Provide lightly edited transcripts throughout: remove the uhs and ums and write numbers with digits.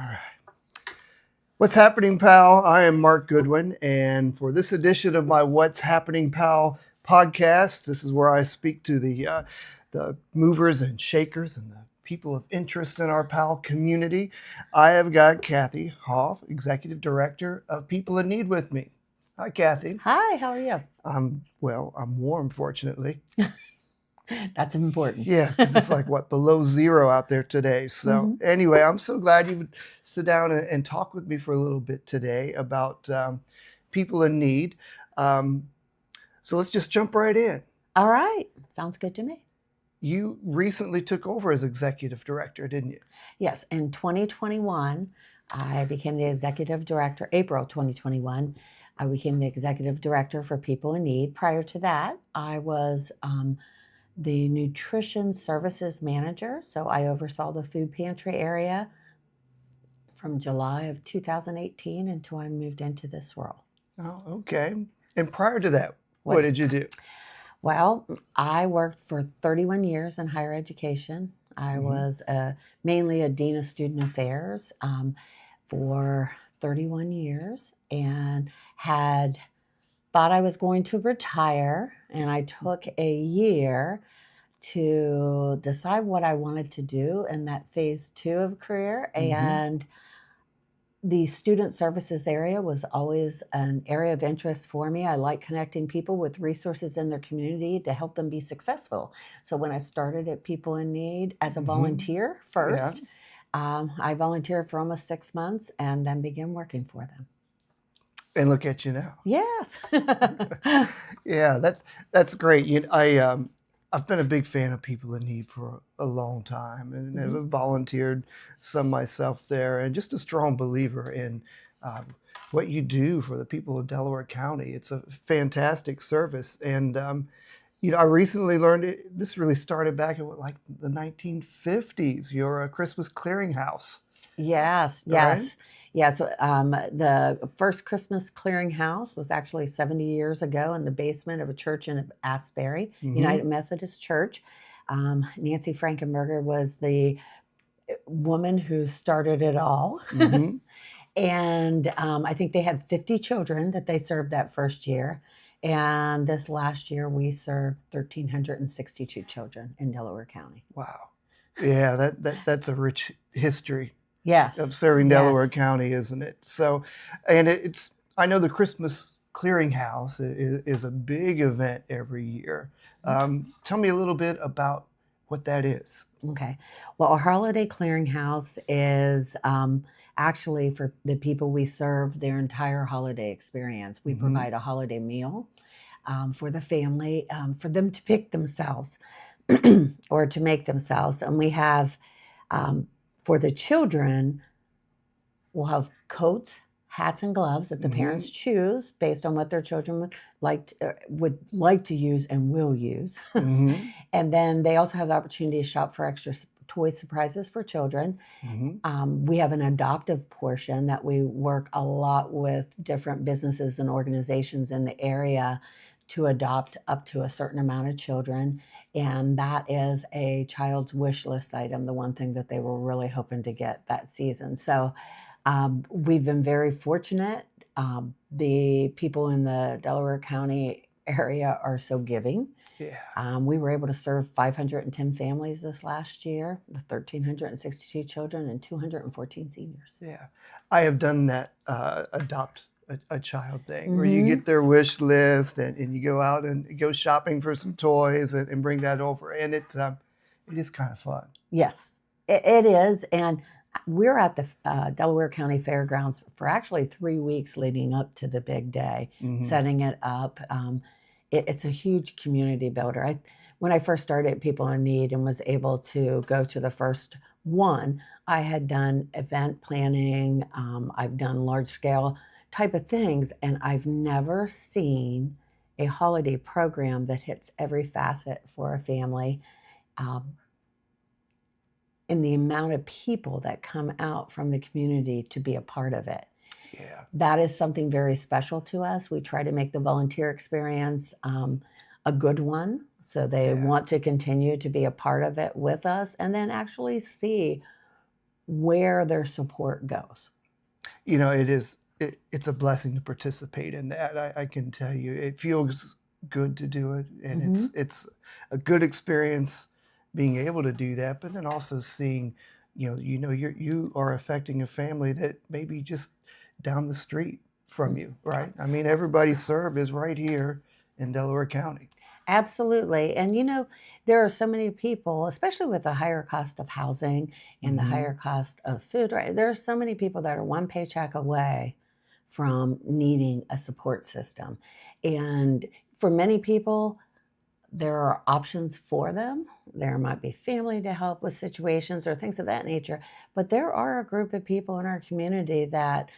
All right. What's happening, pal? I am Mark Goodwin, and for this edition of my What's Happening, Pal podcast, this is where I speak to the movers and shakers and the people of interest in our pal community. I have got Kathy Hoff, Executive Director of People in Need, with me. Hi, Kathy. Hi, how are you? I'm warm, fortunately. That's important. Yeah, because it's like, below zero out there today. So anyway, I'm so glad you would sit down and talk with me for a little bit today about people in need. So let's just jump right in. All right. Sounds good to me. You recently took over as executive director, didn't you? Yes. In 2021, I became the executive director. April 2021, I became the executive director for People in Need. Prior to that, I was the nutrition services manager. So I oversaw the food pantry area from July of 2018 until I moved into this role. Oh, okay. And prior to that, what did you do? Well, I worked for 31 years in higher education. I was mainly a dean of student affairs for 31 years and had thought I was going to retire. And I took a year to decide what I wanted to do in that phase 2 of career. And the student services area was always an area of interest for me. I like connecting people with resources in their community to help them be successful. So when I started at People in Need as a volunteer first, I volunteered for almost 6 months and then began working for them. And look at you now. Yes. Yeah, that's great. I've been a big fan of People in Need for a long time, and have volunteered some myself there, and just a strong believer in what you do for the people of Delaware County. It's a fantastic service, and I recently learned this really started back in the 1950s. You're a Christmas clearinghouse. Yes, right? yes. Yeah, so the first Christmas clearinghouse was actually 70 years ago in the basement of a church in Asbury, United Methodist Church. Nancy Frankenberger was the woman who started it all. And I think they had 50 children that they served that first year. And this last year, we served 1,362 children in Delaware County. Wow. Yeah, that's a rich history. Yes. Of serving Delaware County, isn't it? So, and I know the Christmas Clearinghouse is a big event every year. Tell me a little bit about what that is. Okay. Well, our holiday clearinghouse is actually for the people we serve their entire holiday experience. We provide a holiday meal for the family, for them to pick themselves or to make themselves. And we have for the children, we'll have coats, hats, and gloves that the parents choose based on what their children would like to use and will use. And then they also have the opportunity to shop for extra toy surprises for children. We have an adoptive portion that we work a lot with different businesses and organizations in the area to adopt up to a certain amount of children. And that is a child's wish list item, the one thing that they were really hoping to get that season. So we've been very fortunate. The people in the Delaware County area are so giving. Yeah. We were able to serve 510 families this last year, with 1,362 children and 214 seniors. Yeah. I have done that adopt a child thing where you get their wish list and you go out and go shopping for some toys and bring that over. And it is kind of fun. Yes, it is. And we're at the Delaware County Fairgrounds for actually 3 weeks leading up to the big day, setting it up. It's a huge community builder. When I first started at People in Need and was able to go to the first one, I had done event planning. I've done large scale type of things, and I've never seen a holiday program that hits every facet for a family. And the amount of people that come out from the community to be a part of it. Yeah. That is something very special to us. We try to make the volunteer experience a good one, so they want to continue to be a part of it with us, and then actually see where their support goes. It's a blessing to participate in that. I can tell you, it feels good to do it, and Mm-hmm. it's a good experience being able to do that. But then also seeing, you are affecting a family that maybe just down the street from you, right? I mean, everybody served is right here in Delaware County. Absolutely. And there are so many people, especially with the higher cost of housing and the Hmm. higher cost of food, right? There are so many people that are one paycheck away from needing a support system. And for many people, there are options for them. There might be family to help with situations or things of that nature. But there are a group of people in our community that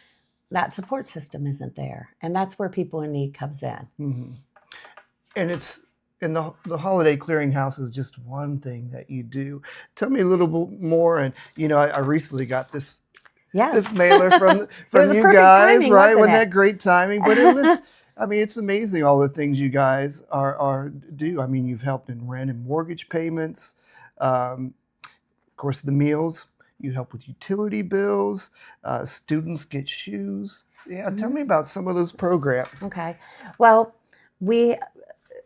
support system isn't there. And that's where people in need comes in. Hmm. And it's and the holiday clearinghouse is just one thing that you do. Tell me a little bit more. And I recently got Yes. this mailer from It was from a you perfect guys, timing, right? wasn't Wasn't it? that great timing? But it was, I mean, it's amazing all the things you guys are do. I mean, you've helped in rent and mortgage payments, of course, the meals. You help with utility bills. Students get shoes. Yeah, tell Mhm. me about some of those programs. Okay. Well, we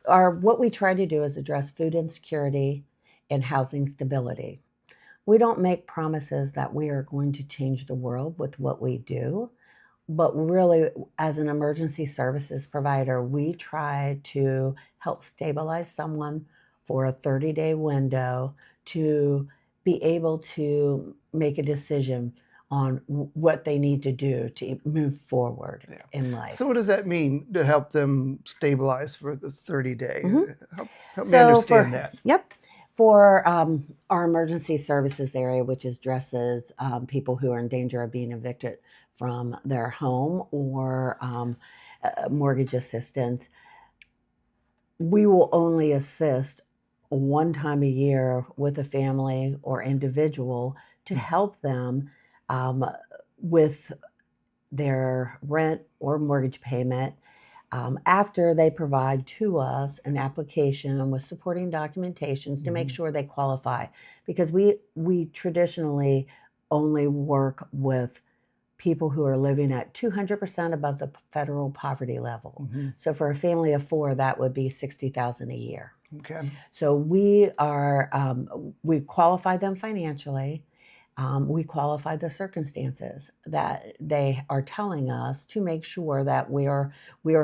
what we try to do is address food insecurity and housing stability. We don't make promises that we are going to change the world with what we do, but really, as an emergency services provider, we try to help stabilize someone for a 30-day window to be able to make a decision on what they need to do to move forward Yeah. in So life. what does that mean to help them stabilize for the 30-day? Mhm. Help me So understand that. for our emergency services area, which addresses people who are in danger of being evicted from their home or mortgage assistance, we will only assist one time a year with a family or individual to help them um, with their rent or mortgage payment after they provide to us an application with supporting documentations to make Mhm. sure they qualify, because we traditionally only work with people who are living at 200% above the federal poverty level. Mhm. So for a family of four, that would be 60,000 a year. Okay. So we qualify them financially. We qualify the circumstances that they are telling us to make sure that we are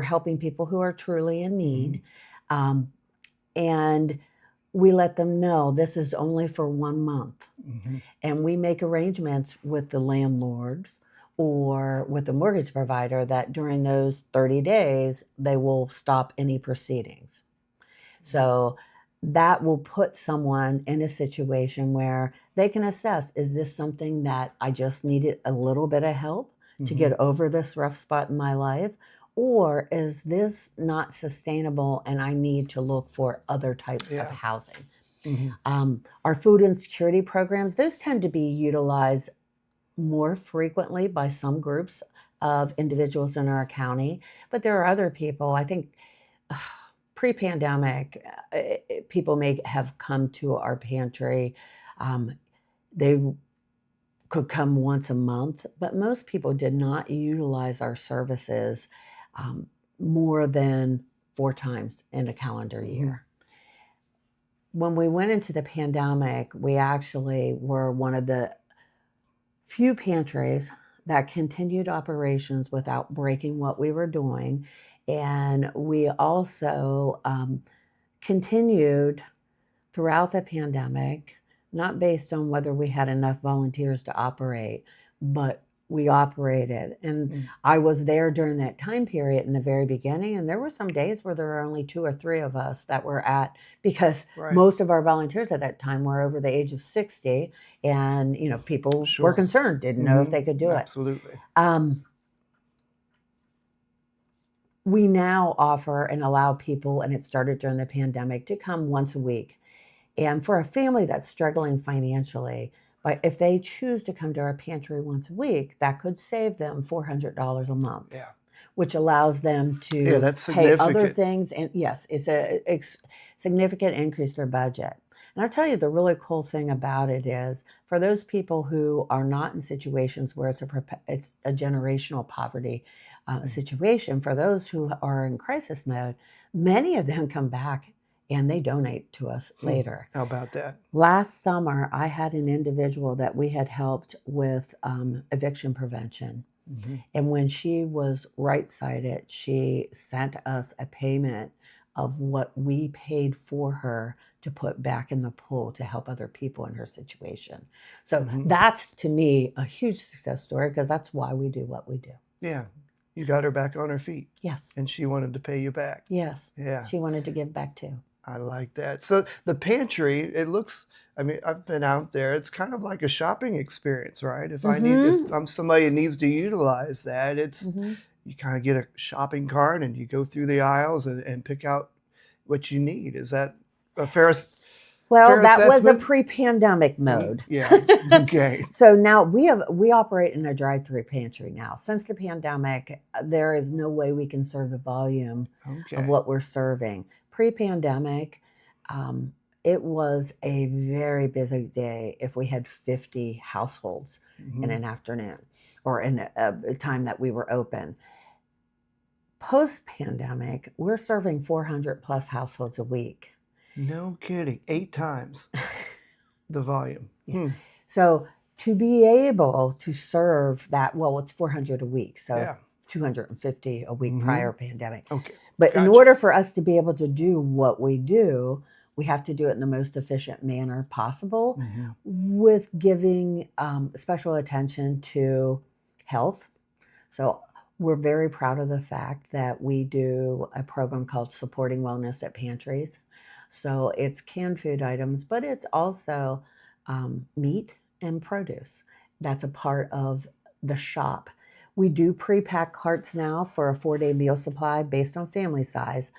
helping people who are truly in need, um, and we let them know this is only for 1 month, Mhm. and we make arrangements with the landlords or with the mortgage provider that during those 30 days they will stop any proceedings. So that will put someone in a situation where they can assess, is this something that I just needed a little bit of help to Mhm. get over this rough spot in my life? Or is this not sustainable and I need to look for other types of Yeah. housing? Mhm. Our food insecurity programs, those tend to be utilized more frequently by some groups of individuals in our county, but there are other people, I think, pre-pandemic, people may have come to our pantry. They could come once a month, but most people did not utilize our services um, more than 4 times in a calendar Mhm. year. When we went into the pandemic, we actually were one of the few pantries that continued operations without breaking what we were doing. And we also continued throughout the pandemic, not based on whether we had enough volunteers to operate, but we operated. And Mm. I was there during that time period in the very beginning. And there were some days where there were only 2 or 3 of us that were because Right. most of our volunteers at that time were over the age of 60. And, people were Sure. concerned, didn't know if Mhm. they could do it. Absolutely. We now offer and allow people, and it started during the pandemic, to come once a week. And for a family that's struggling financially, but if they choose to come to our pantry once a week, that could save them $400 a month, Yeah. which allows them Yeah, to that's pay other significant. things. And yes, it's a significant increase their budget. And I'll tell you, the really cool thing about it is for those people who are not in situations where it's a generational poverty situation, for those who are in crisis mode, many of them come back and they donate to us later. How about that? Last summer, I had an individual that we had helped with eviction prevention. And when she was right-sided, she sent us a payment of what we paid for her to put back in the pool to help other people in her situation. So that's, to me, a huge success story because that's why we do what we do. Yeah. You got her back on her feet. Yes. And she wanted to pay you back. Yes. Yeah. She wanted to give back too. I like that. So the pantry, it looks, I mean, I've been out there. It's kind of like a shopping experience, right? If I'm somebody who needs to utilize that, it's you kind of get a shopping cart and you go through the aisles and pick out what you need. Is that a fair Well, that assessment? was a pre-pandemic mode. Yeah. Okay. So now we operate in a drive-through pantry now. Since the pandemic, there is no way we can serve the volume of what we're serving. Pre-pandemic, it was a very busy day if we had 50 households in an afternoon or in a time that we were open. Post-pandemic, we're serving 400 plus households a week. No kidding. 8 times the volume. So to be able to serve that, well, it's 400 a week. So 250 a week prior pandemic. Okay. But in order for us to be able to do what we do, we have to do it in the most efficient manner possible with giving special attention to health. So we're very proud of the fact that we do a program called Supporting Wellness at Pantries. So it's canned food items, but it's also meat and produce. That's a part of the shop. We do pre-pack carts now for a 4-day meal supply based on family size.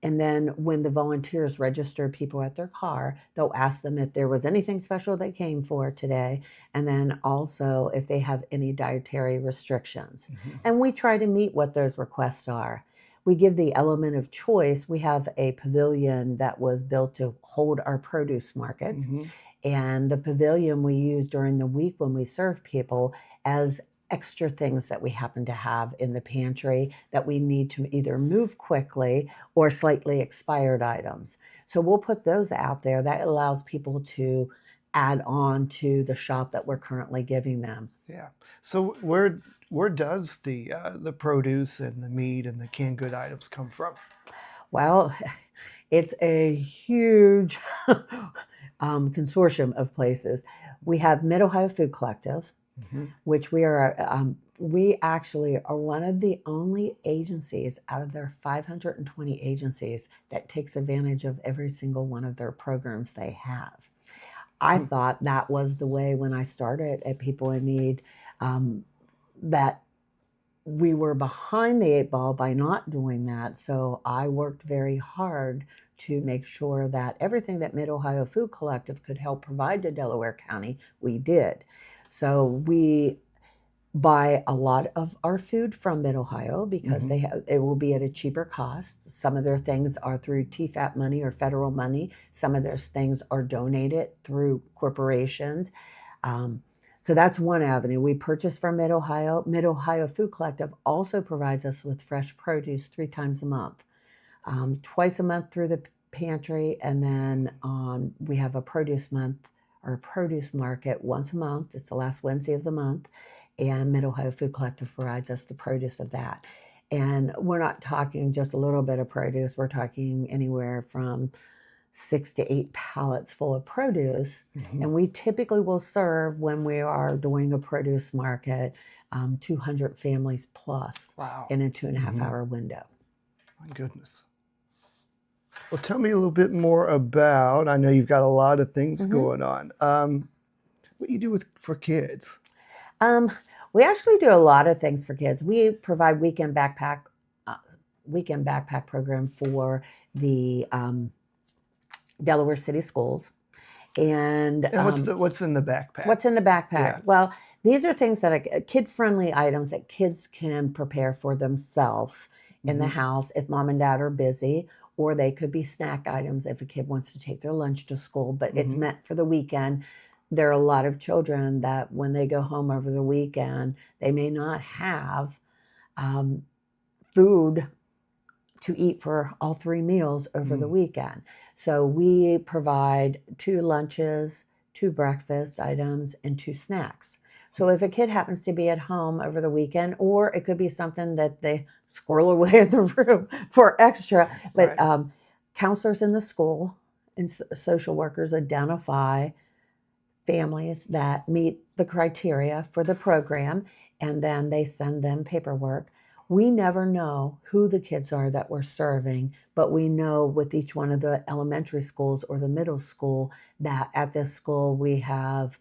And then when the volunteers register people at their car, they'll ask them if there was anything special they came for today, and then also if they have any dietary restrictions. And we try to meet what those requests are. We give the element of choice. We have a pavilion that was built to hold our produce markets. And the pavilion we use during the week when we serve people as extra things that we happen to have in the pantry that we need to either move quickly or slightly expired items. So we'll put those out there. That allows people to add on to the shop that we're currently giving them. Yeah. So where does the produce and the meat and the canned good items come from? Well, it's a huge consortium of places. We have Mid-Ohio Food Collective, which we actually are one of the only agencies out of their 520 agencies that takes advantage of every single one of their programs they have. I thought that was the way when I started at People in Need, that we were behind the 8 ball by not doing that. So I worked very hard to make sure that everything that Mid-Ohio Food Collective could help provide to Delaware County, we did. So we buy a lot of our food from Mid-Ohio because it will be at a cheaper cost. Some of their things are through TFAP money or federal money. Some of those things are donated through corporations. So that's one avenue. We purchase from Mid-Ohio. Mid-Ohio Food Collective also provides us with fresh produce 3 times a month. Twice a month through the pantry, and then we have a produce month or produce market once a month. It's the last Wednesday of the month, and Mid-Ohio Food Collective provides us the produce of that. And we're not talking just a little bit of produce. We're talking anywhere from 6 to 8 pallets full of produce. And we typically will serve, when we are doing a produce market, 200 families plus in a 2.5 hour window. My goodness. Well, tell me a little bit more about, I know you've got a lot of things going on. What you do for kids? We actually do a lot of things for kids. We provide weekend backpack program for the Delaware City schools. And what's in the backpack? What's in the backpack? Yeah. Well, these are things that are kid-friendly items that kids can prepare for themselves in the house if mom and dad are busy, or they could be snack items if a kid wants to take their lunch to school, but it's Mhm. meant for the weekend. There are a lot of children that when they go home over the weekend, they may not have um, food to eat for all 3 meals over the Mm. weekend. So we provide 2 lunches, 2 breakfast items, and 2 snacks. So if a kid happens to be at home over the weekend, or it could be something that they squirrel away in the room for extra, but Right. counselors in the school and social workers identify families that meet the criteria for the program, and then they send them paperwork. We never know who the kids are that we're serving, but we know with each one of the elementary schools or the middle school that at this school we have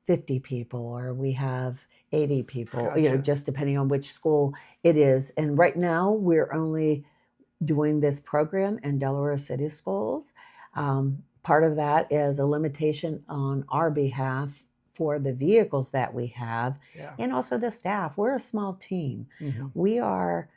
50 people or we have 80 people, Gotcha. just depending on which school it is. And right now we're only doing this program in Delaware City schools. Part of that is a limitation on our behalf for the vehicles that we have Yeah. and also the staff. We're a small team. Mhm. We are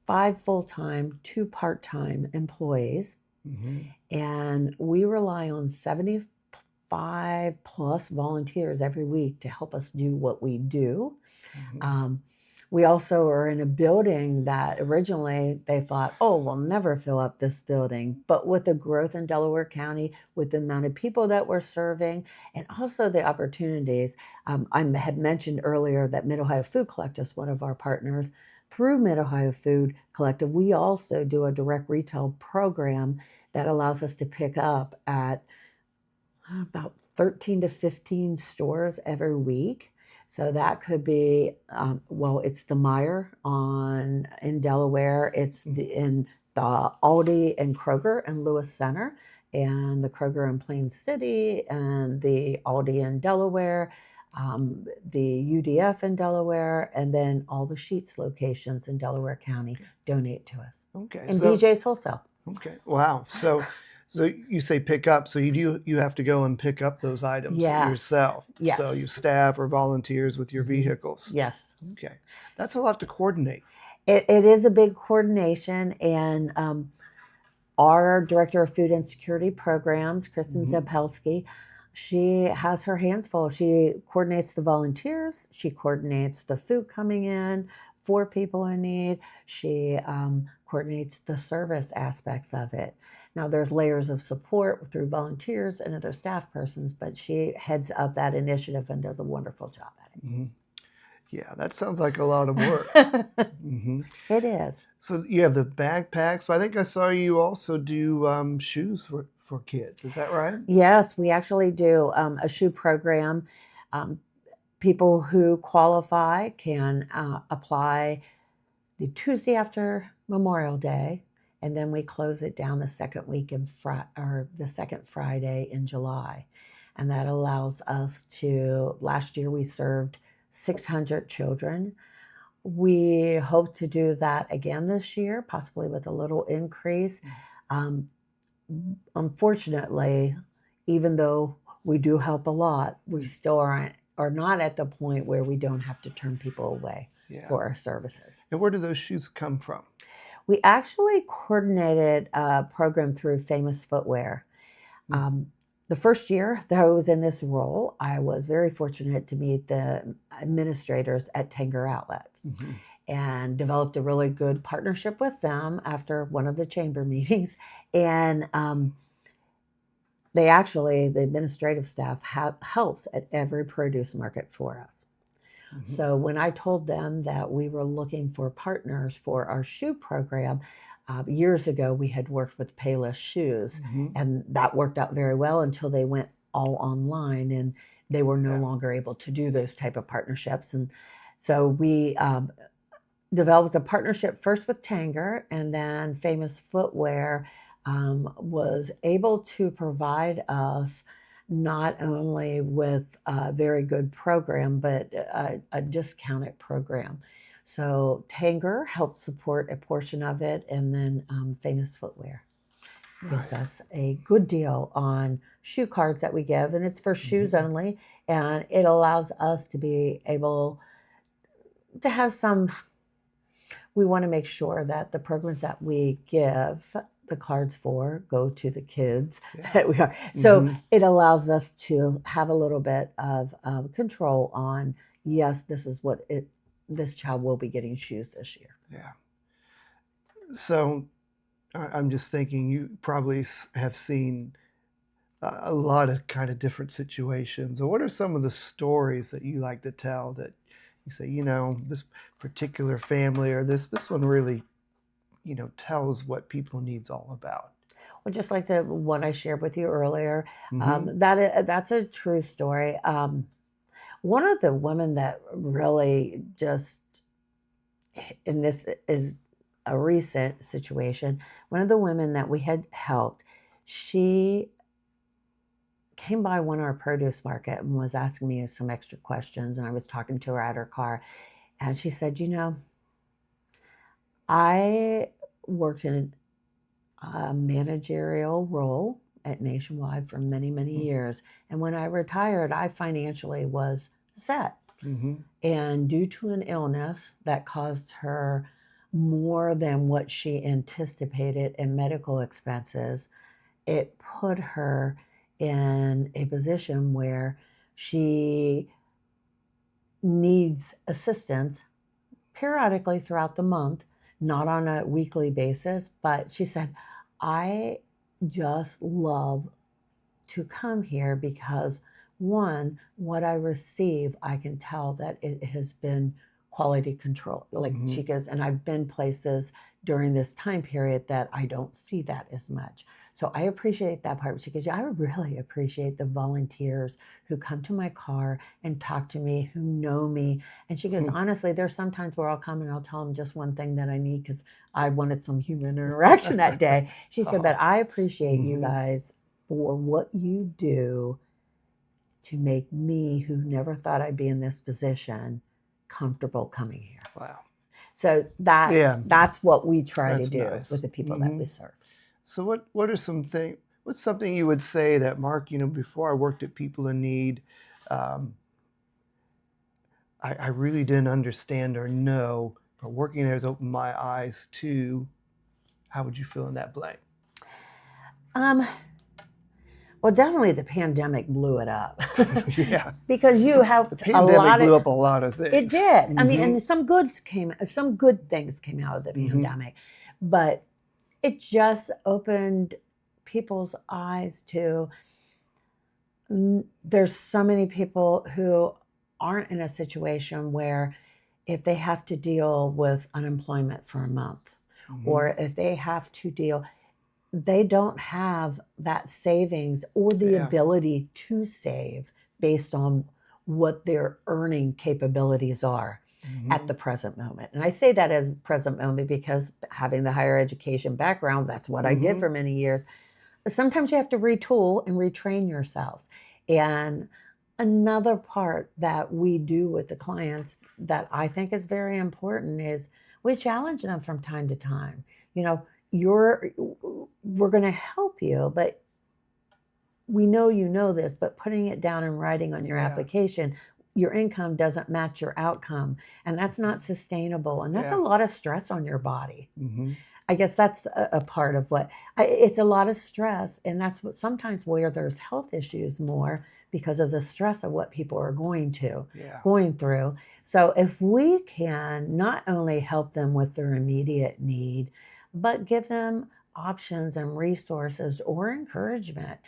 5 full-time, 2 part-time employees, Mhm. and we rely on 75 plus volunteers every week to help us do what we do. Mhm. Um, we also are in a building that originally they thought, oh, we'll never fill up this building. But with the growth in Delaware County, with the amount of people that we're serving, and also the opportunities, I had mentioned earlier that Mid Ohio Food Collective is one of our partners. Through Mid Ohio Food Collective, we also do a direct retail program that allows us to pick up at about 13 to 15 stores every week. So that could be, it's the Meyer in Delaware. It's in the Aldi and Kroger and Lewis Center, and the Kroger in Plain City, and the Aldi in Delaware, the UDF in Delaware, and then all the Sheetz locations in Delaware County donate to us. Okay. And So BJ's Wholesale. okay. Wow. So you say pick up. So you have to go and pick up those items Yes. yourself. So you Yes. staff or volunteers with your Mhm. vehicles. Yes. Okay. That's a lot to coordinate. It is a big coordination, and our director of food insecurity programs, Kristen Mhm. Zapelski, she has her hands full. She coordinates the volunteers, she coordinates the food coming in for people in need, she coordinates the service aspects of it. Now, there's layers of support through volunteers and other staff persons, but she heads up that initiative and does a wonderful job Mhm. Yeah, that sounds like a lot of work. at it. Mhm. It is. So you have the backpacks. So I think I saw you also do shoes for kids. Is that right? Yes, we actually do a shoe program. Um, People who qualify can apply the Tuesday after Memorial Day, and then we close it down the second week or the second Friday in July, and that allows us to. Last year we served 600 children. We hope to do that again this year, possibly with a little increase. Um, Unfortunately, even though we do help a lot, we still are not at the point where we don't have to turn people away Yeah. for our services. And where do those shoes come from? We actually coordinated a program through Famous Footwear. Mm. The first year that I was in this role, I was very fortunate to meet the administrators at Tanger Outlets Mhm. and developed a really good partnership with them after one of the chamber meetings. And the administrative staff helps at every produce market for us. Mhm. So when I told them that we were looking for partners for our shoe program, years ago we had worked with Payless Shoes, Mhm. and that worked out very well until they went all online and they were no Yeah. longer able to do those type of partnerships. And so we developed a partnership first with Tanger, and then Famous Footwear was able to provide us not only with a very good program, but a discounted program. So Tanger helped support a portion of it, and then Famous Footwear gives Nice. us a good deal on shoe cards that we give, and it's for shoes Mhm. only, and it allows us to be able to have some we want to make sure that the programs that we give the cards for go to the kids that we are. So it allows us to have a little bit of control on, yes, this is what this child will be getting shoes this year. Yeah. So I'm just thinking you probably have seen a lot of kind of different situations. What are some of the stories that you like to tell that you say, this particular family or this one really, tells what people needs all about? Well, just like the one I shared with you earlier, that's a true story. One of the women that really just, and this is a recent situation, one of the women that we had helped, she came by one of our produce market and was asking me some extra questions, and I was talking to her at her car, and she said, I worked in a managerial role at Nationwide for many, many years, and when I retired, I financially was set. And due to an illness that caused her more than what she anticipated in medical expenses, it put her in a position where she needs assistance periodically throughout the month, not on a weekly basis. But she said, I just love to come here because, one, what I receive, I can tell that it has been quality control. Like she goes, and I've been places during this time period that I don't see that as much. So I appreciate that part. She goes, I really appreciate the volunteers who come to my car and talk to me, who know me. And she goes, honestly, there's sometimes where I'll come and I'll tell them just one thing that I need because I wanted some human interaction that day. She said, but I appreciate you guys for what you do to make me, who never thought I'd be in this position, comfortable coming here. Wow. So that's what we try to do with the people that we serve. So what are some things, what's something you would say that, Mark, before I worked at People in Need, I really didn't understand or know, but working there has opened my eyes to, how would you fill in that blank? Well, definitely the pandemic blew it up. Yeah. Because you have the pandemic blew up a lot of things. It did. I mean, and some good things came out of the pandemic, but it just opened people's eyes to, there's so many people who aren't in a situation where if they have to deal with unemployment for a month, or if they have to deal, they don't have that savings or the ability to save based on what their earning capabilities are at the present moment. And I say that as present moment because having the higher education background, that's what I did for many years. Sometimes you have to retool and retrain yourselves. And another part that we do with the clients that I think is very important is we challenge them from time to time. We're going to help you, but we know you know this, but putting it down in writing on your application, your income doesn't match your outcome, and that's not sustainable, and that's a lot of stress on your body. I guess that's a part of it's a lot of stress, and that's what sometimes where there's health issues more because of the stress of what people are going through. So if we can not only help them with their immediate need, but give them options and resources or encouragement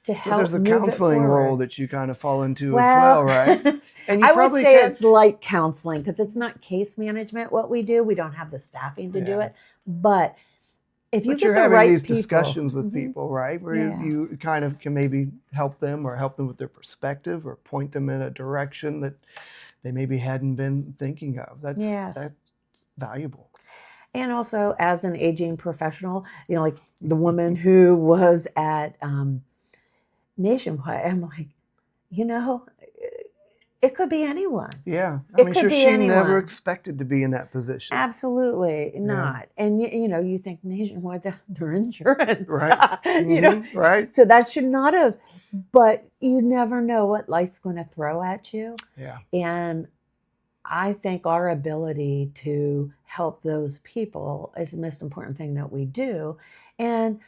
to help. So there's a move counseling it role that you kind of fall into as well, right? And I would say it's like counseling because it's not case management what we do. We don't have the staffing to do it. But if you get the right people. You're having these discussions with people, right? Where you kind of can maybe help them with their perspective or point them in a direction that they maybe hadn't been thinking of. That's valuable. And also as an aging professional, like the woman who was at Nationwide, I'm like, it could be anyone. Yeah. I mean, she never expected to be in that position. Absolutely not. And, you think Nationwide, their insurance. Right. Right. So that should not have, but you never know what life's going to throw at you. Yeah. And I think our ability to help those people is the most important thing that we do. And,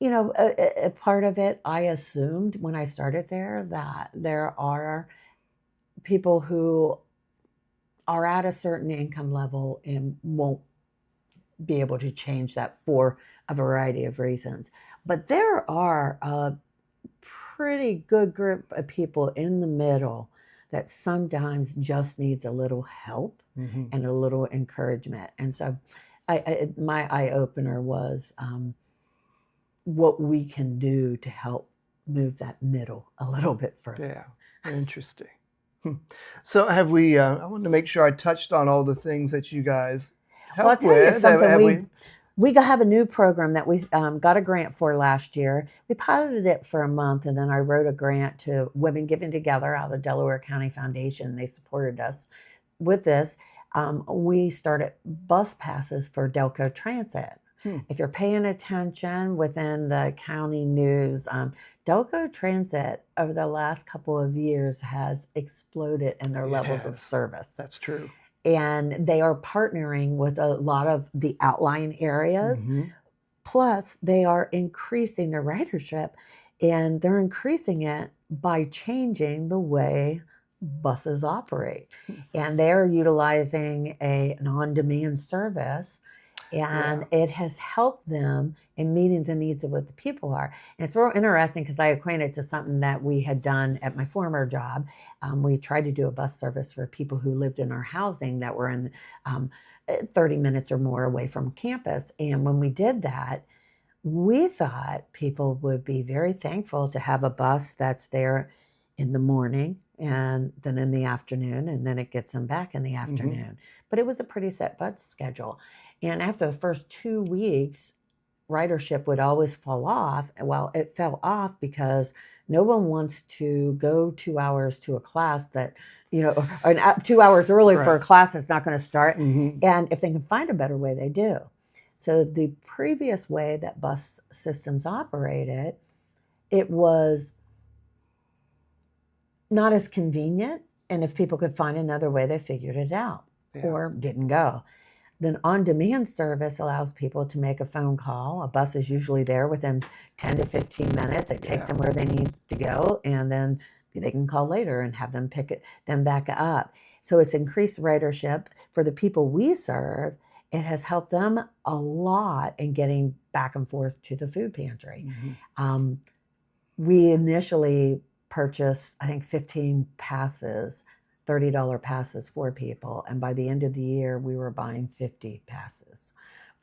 a part of it, I assumed when I started there that there are people who are at a certain income level and won't be able to change that for a variety of reasons. But there are a pretty good group of people in the middle that sometimes just needs a little help and a little encouragement. And so my eye opener was what we can do to help move that middle a little bit further. Yeah, interesting. So have we, I wanted to make sure I touched on all the things that you guys Well, I'll help tell you with. something. Have We have a new program that we got a grant for last year. We piloted it for a month, and then I wrote a grant to Women Giving Together out of the Delaware County Foundation. They supported us with this. We started bus passes for Delco Transit. If you're paying attention within the county news, Delco Transit over the last couple of years has exploded in their levels of service. That's true. And they are partnering with a lot of the outlying areas. Plus, they are increasing their ridership, and they're increasing it by changing the way buses operate. And they're utilizing an on-demand service, and it has helped them in meeting the needs of what the people are. And it's real interesting because I acquainted to something that we had done at my former job. We tried to do a bus service for people who lived in our housing that were in 30 minutes or more away from campus. And when we did that, we thought people would be very thankful to have a bus that's there in the morning and then in the afternoon, and then it gets them back in the afternoon. But it was a pretty set bus schedule. And after the first 2 weeks, ridership would always fall off. Well, it fell off because no one wants to go 2 hours to a class that, or 2 hours early for a class that's not going to start. And if they can find a better way, they do. So the previous way that bus systems operated, it was not as convenient. And if people could find another way, they figured it out or didn't go. Then on-demand service allows people to make a phone call. A bus is usually there within 10 to 15 minutes. It takes them where they need to go, and then they can call later and have them pick them back up. So it's increased ridership for the people we serve. It has helped them a lot in getting back and forth to the food pantry. We initially purchased, I think, 15 passes, $30 passes for people. And by the end of the year, we were buying 50 passes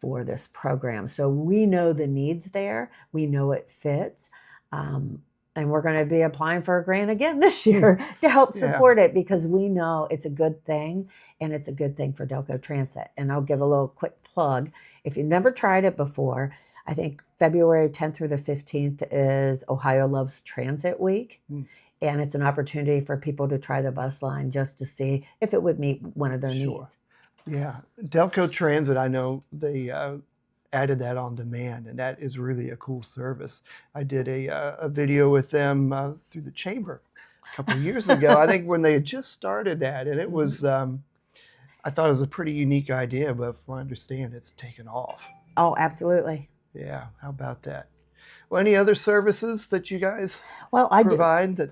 for this program. So we know the needs there. We know it fits. And we're going to be applying for a grant again this year to help support it because we know it's a good thing, and it's a good thing for Delco Transit. And I'll give a little quick plug. If you've never tried it before, I think February 10th through the 15th is Ohio Loves Transit Week. And it's an opportunity for people to try the bus line just to see if it would meet one of their needs. Yeah. Delco Transit, I know they added that on demand, and that is really a cool service. I did a video with them through the chamber a couple of years ago, I think when they had just started that, and it was, I thought it was a pretty unique idea, but from what I understand, it's taken off. Oh, absolutely. Yeah, how about that? Well, any other services that you guys provide that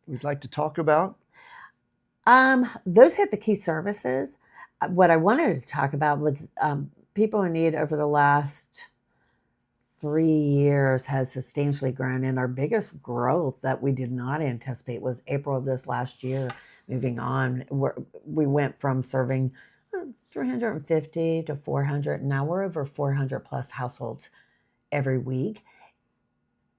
we'd like to talk about? Those hit the key services. What I wanted to talk about was people in need over the last 3 years has substantially grown, and our biggest growth that we did not anticipate was April of this last year. Moving on, we went from serving 350 to 400. Now we're over 400 plus households every week.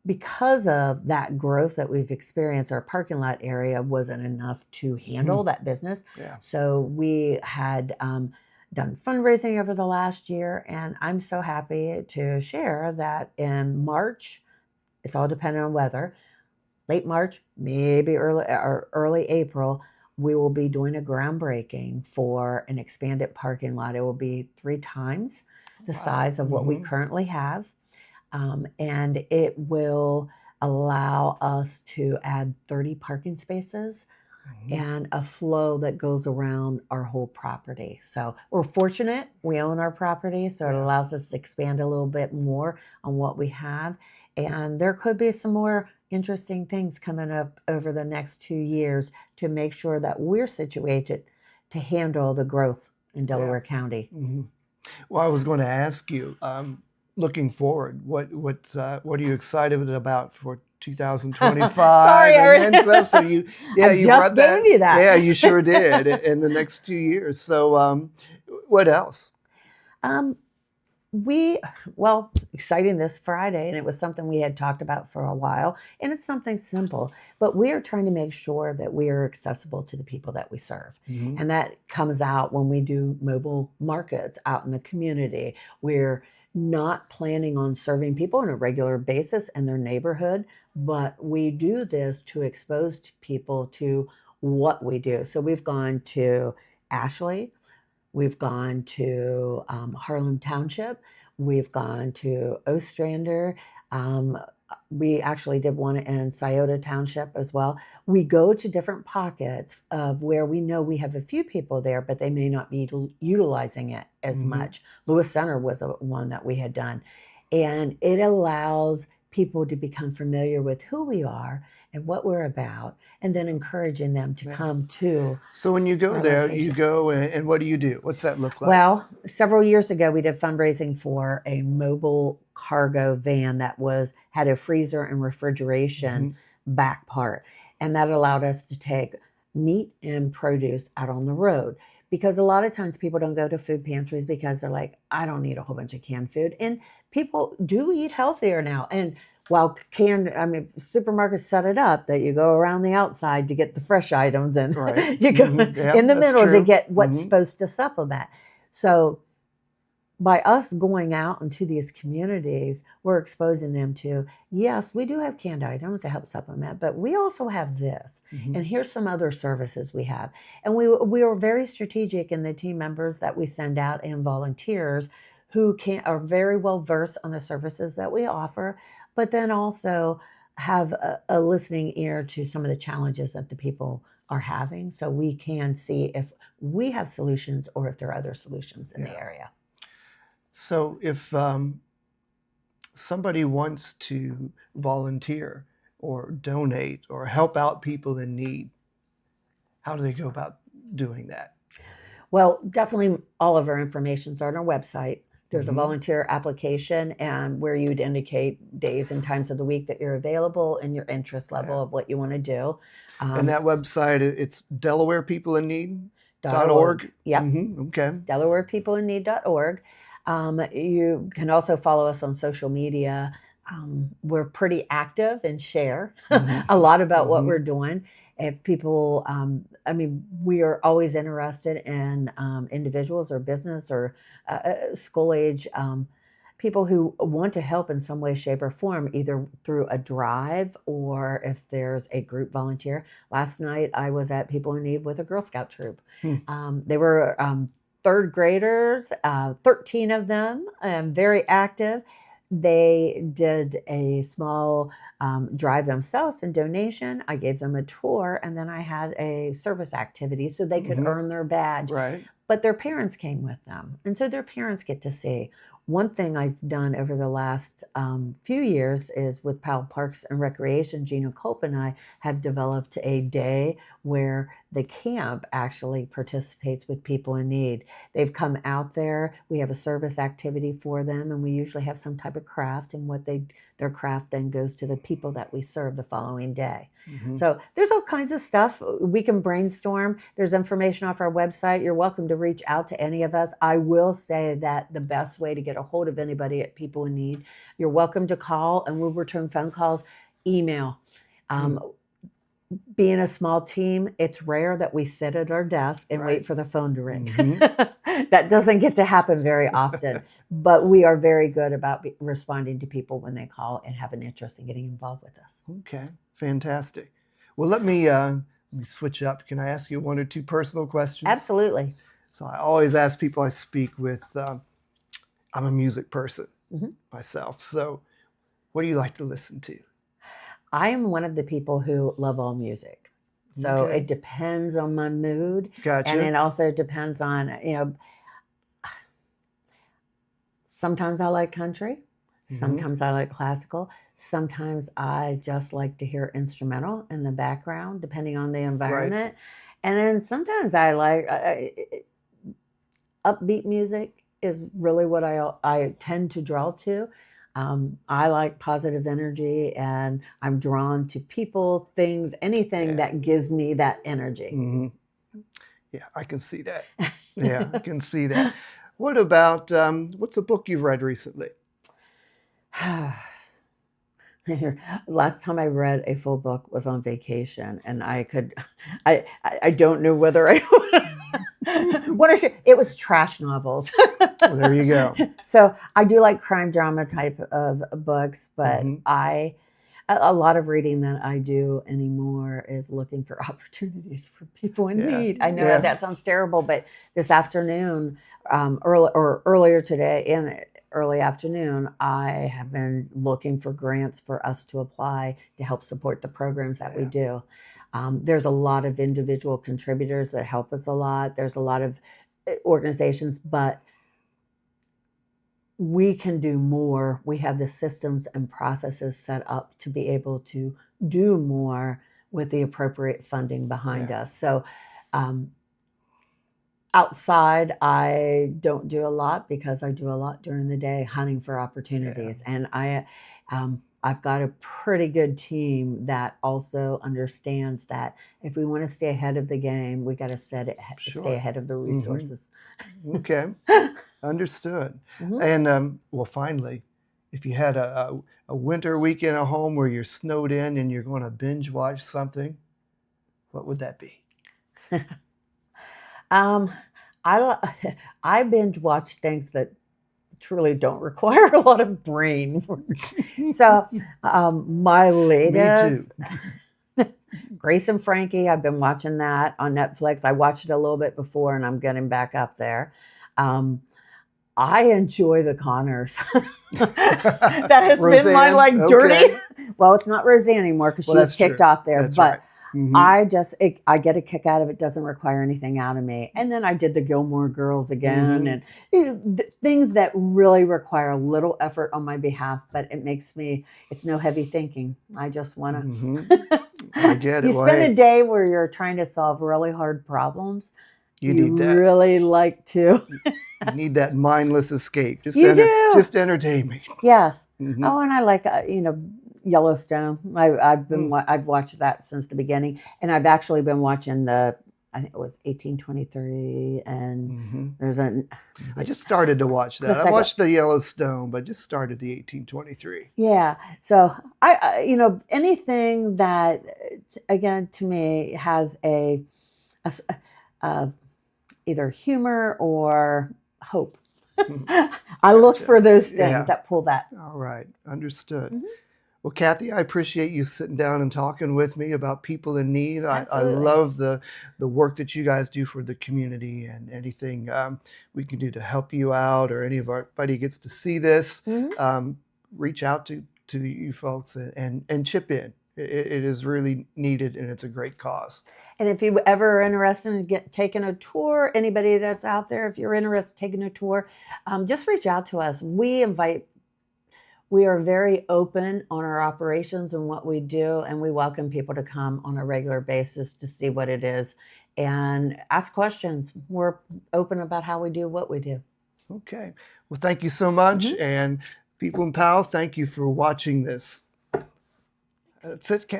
Because of that growth that we've experienced, our parking lot area wasn't enough to handle that business. So we had done fundraising over the last year, and I'm so happy to share that in March, it's all dependent on weather, late March, maybe early April, we will be doing a groundbreaking for an expanded parking lot. It will be 3 times the size of what we currently have. And it will allow us to add 30 parking spaces and a flow that goes around our whole property. So we're fortunate we own our property, so it Yeah. allows us to expand a little bit more on what we have. And there could be some more interesting things coming up over the next 2 years to make sure that we're situated to handle the growth in Yeah. Delaware County. Hmm. Well, I was going to ask you, looking forward, what are you excited about for 2025 Sorry, and stuff? So I you just brought gave that. you that. Yeah, you sure did in the next 2 years. So, what else? Um, exciting this Friday, and it was something we had talked about for a while, and it's something simple, but we are trying to make sure that we are accessible to the people that we serve. Hmm. And that comes out when we do mobile markets out in the community. We're not planning on serving people on a regular basis in their neighborhood, but we do this to expose people to what we do. So we've gone to Ashley. We've gone to Harlem Township. We've gone to Ostrander. Um, we actually did one in Scioto Township as well. We go to different pockets of where we know we have a few people there, but they may not be utilizing it as Hmm. much. Lewis Center was one that we had done. And it allows people to become familiar with who we are and what we're about, and then encouraging them to Yeah. come to So when you go our there, location. you go and what do you do? What's that look like? Well, several years ago, we did fundraising for a mobile cargo van that had a freezer and refrigeration back part, and that allowed us to take meat and produce out on the road. Because a lot of times people don't go to food pantries because they're like, I don't need a whole bunch of canned food. And people do eat healthier now. And while supermarkets set it up that you go around the outside to get the fresh items, and Right. you go Yeah, in the that's middle to true. get what's Hmm. supposed to supplement. So by us going out into these communities, we're exposing them to, yes, we do have canned items to help supplement, but we also have this. Hmm. And here's some other services we have. And we are very strategic in the team members that we send out and volunteers who are very well versed on the services that we offer, but then also have a listening ear to some of the challenges that the people are having, so we can see if we have solutions or if there are other solutions in the Yeah. area. So if somebody wants to volunteer or donate or help out people in need, how do they go about doing that? Well, definitely all of our information's on our website. There's a Hmm. volunteer application and where you'd indicate days and times of the week that you're available and your interest level Yeah. of what you want to do. And that website, it's DelawarePeopleInNeed.org. Yep. Okay. DelawarePeopleInNeed.org. You can also follow us on social media. We're pretty active and share Hmm. a lot about what Hmm. we're doing. If people, we are always interested in individuals or business or school age people who want to help in some way, shape, or form, either through a drive or if there's a group volunteer. Last night, I was at People in Need with a Girl Scout troop. They were third graders, 13 of them, very active. They did a small drive themselves in donation. I gave them a tour, and then I had a service activity so they could earn their badge. Right. But their parents came with them. And so their parents get to see. One thing I've done over the last few years is with Powell Parks and Recreation, Gina Culp and I have developed a day where the camp actually participates with people in need. They've come out there. We have a service activity for them, and we usually have some type of craft, and their craft then goes to the people that we serve the following day. So there's all kinds of stuff we can brainstorm. There's information off our website. You're welcome to reach out to any of us. I will say that the best way to get a hold of anybody at People in Need, you're welcome to call, and we'll return phone calls, email. Being a small team, it's rare that we sit at our desk and wait for the phone to ring. That doesn't get to happen very often, but we are very good about responding to people when they call and have an interest in getting involved with us. Okay, fantastic. Well, let me switch up. Can I ask you one or two personal questions? Absolutely. So I always ask people I speak with, I'm a music person myself. So what do you like to listen to? I am one of the people who love all music. So Okay. it depends on my mood. And Gotcha. it also depends on, sometimes I like country, Hmm. sometimes I like classical, sometimes I just like to hear instrumental in the background, depending on the Right. environment. And then sometimes I like upbeat music is really what I tend to draw to. I like positive energy, and I'm drawn to people, things, anything Yeah. that gives me that energy. Hmm. Yeah, I can see that. Yeah, I can see that. What about what's a book you've read recently? Last time I read a full book was on vacation, and I don't know whether I what I should. It was trash novels. Well, there you go. So I do like crime drama type of books, but Hmm. a lot of reading that I do anymore is looking for opportunities for people in Yeah, need. I know yeah, that sounds terrible, but this afternoon, earlier today in the early afternoon, I have been looking for grants for us to apply to help support the programs that we yeah. do. There's a lot of individual contributors that help us a lot. There's a lot of organizations, but we can do more. We have the systems and processes set up to be able to do more with the appropriate funding behind Yeah, us. So, um, outside, I don't do a lot because I do a lot during the day hunting for yeah, opportunities. And I've got a pretty good team that also understands that if we want to stay ahead of the game, we got to stay sure. ahead of the Hmm. resources. Okay, understood. Mhm. And well, finally, if you had a winter weekend at home where you're snowed in and you're going to binge watch something, what would that be? Um, I binge watch things that truly don't require a lot of brain work. So, my Me too. latest, Grace and Frankie, I've been watching that on Netflix. I watched it a little bit before, and I'm getting back up there. Um, I enjoy the Connors. That has been my Roseanne? like dirty. Okay. Well, it's not Roseanne anymore because Well, she was that's kicked true. off there, That's but right. Hmm. I get a kick out of it. Doesn't require anything out of me. And then I did the Gilmore Girls again, Hmm. and things that really require a little effort on my behalf, but it makes me. It's no heavy thinking. I just want Hmm. to. I get it. You Well, spend a hey, day where you're trying to solve really hard problems. you You need that. really like to. You need that mindless escape. You do. Just entertain me. Yes. Hmm. Oh, and I like Yellowstone. I've watched that since the beginning, and I've actually been watching I think it was 1823, and Hmm. there's I the, just started to watch the that. I second. watched the Yellowstone, but just started the 1823. Yeah. So anything that again to me has a s- uh, either humor or hope. I look Gotcha. for those things Yeah. that pull that. All right. Understood. Mhm. Well, Kathy, I appreciate you sitting down and talking with me about people in need. I Absolutely. love the work that you guys do for the community, and anything we can do to help you out, or any of our buddy gets to see this, Mhm. um, reach out to you folks and chip in. It is really needed, and it's a great cause. And if you ever are interested in taking a tour, anybody that's out there, if you're interested in taking a tour, just reach out to us. We are very open on our operations and what we do, and we welcome people to come on a regular basis to see what it is and ask questions. We're open about how we do what we do. Okay. Well, thank you so much, Mhm. and people in Powell, thank you for watching this. That's it, Kathy.